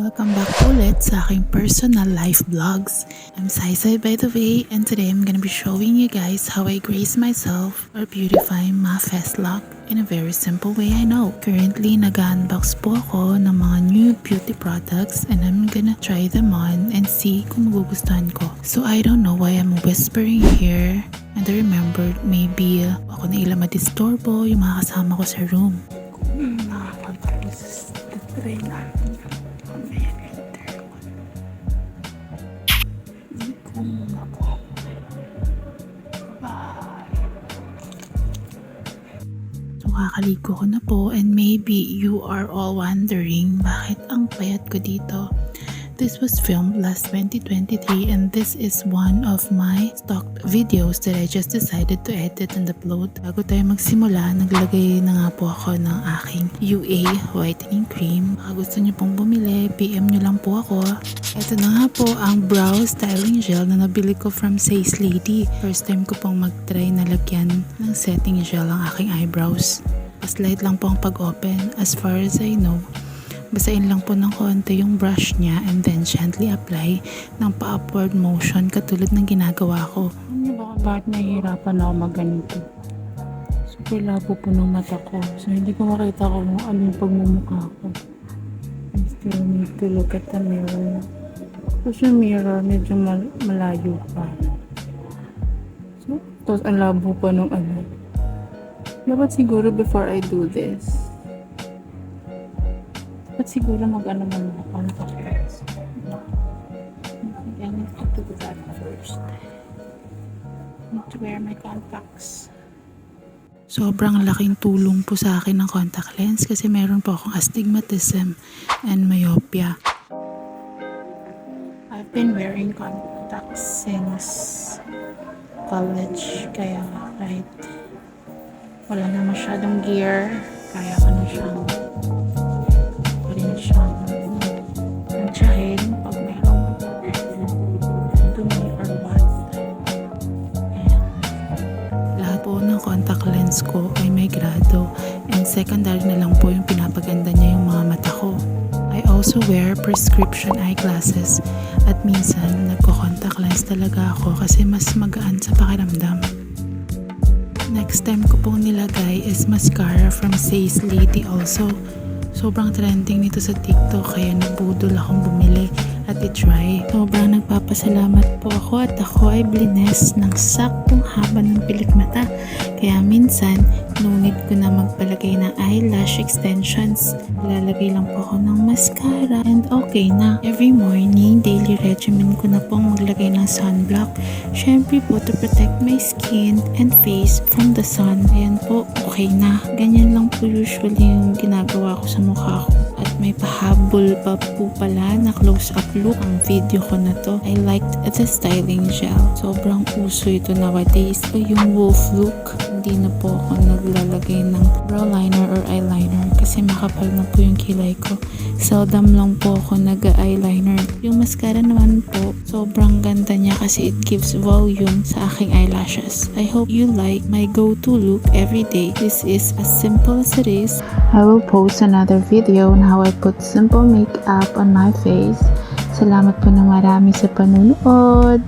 Welcome back ulit sa aking personal life vlogs. I'm Saisay by the way, and today I'm gonna be showing you guys how I grace myself or beautify my face lock in a very simple way I know. Currently, nag-unbox po ako ng mga new beauty products and I'm gonna try them on and see kung magugustuhan ko. So I don't know why I'm whispering here, and I remembered maybe ako na ilang madisturbo yung mga kasama ko sa room. Try natin. So kakaligo ko na po, and maybe you are all wondering bakit ang payat ko dito. This was filmed last 2023 and this is one of my stock videos that I just decided to edit and upload. Bago tayo magsimula, naglagay na nga po ako ng aking UA whitening cream. Baka gusto nyo pong bumili, PM nyo lang po ako. Ito na nga po ang brow styling gel na nabili ko from Says Lady. First time ko pong mag-try na lagyan ng setting gel ang aking eyebrows. Slight lang po ang pag-open. As far as I know, basain lang po ng konti yung brush niya and then gently apply ng pa-upward motion katulad ng ginagawa ko. Ano ba bakit nahihirapan ako mag-ganito? Super labo po ng mata ko. So hindi ko makita kung ano yung pagmumukha ko. I still need to look at the mirror. Tapos yung mirror medyo malayo pa. So, tapos ang labo pa ng ano. Dapat siguro before I do this, but siguro mag-ano man ako ng contacts. I need to do that first. I need to wear my contacts. Sobrang laking tulong po sa akin ng contact lens kasi meron po akong astigmatism and myopia. I've been wearing contacts since college, kaya kahit wala na masyadong gear, kaya ko na siyang tsahin pag mayroong dumi or what. Ayan. Lahat po ng contact lens ko ay may grado, and secondary na lang po yung pinapaganda niya yung mga mata ko. I also wear prescription eyeglasses at minsan nagko-contact lens talaga ako kasi mas magaan sa pakiramdam. Next time ko pong nilagay is mascara from Says Lady also. Sobrang trending nito sa TikTok kaya nabudol akong bumili at i-try. Sobrang nagpapasalamat po ako at ako ay blines ng saktong haba ng pilik mata. Kaya minsan, no need ko na magpalagay ng eyelash extensions. Lalagay lang po ako ng mascara and okay na. Every morning, daily regimen ko na pong maglagay ng sunblock. Syempre po to protect my skin and face from the sun. Ayan po, okay na. Ganyan lang po usually yung ginagawa ko sa mukha ko. At may pahabol pa po pala na close-up look ang video ko na to. I liked the styling gel. Sobrang uso ito nowadays. O yung wolf look, hindi na po ako naglalagay ng brow liner or eyeliner kasi makapal na po yung kilay ko. Seldom lang po ako nag-eyeliner. Yung mascara naman po, sobrang ganda niya kasi it gives volume sa aking eyelashes. I hope you like my go-to look every day. This is as simple as it is. I will post another video on how I put simple makeup on my face. Salamat po na marami sa panunood.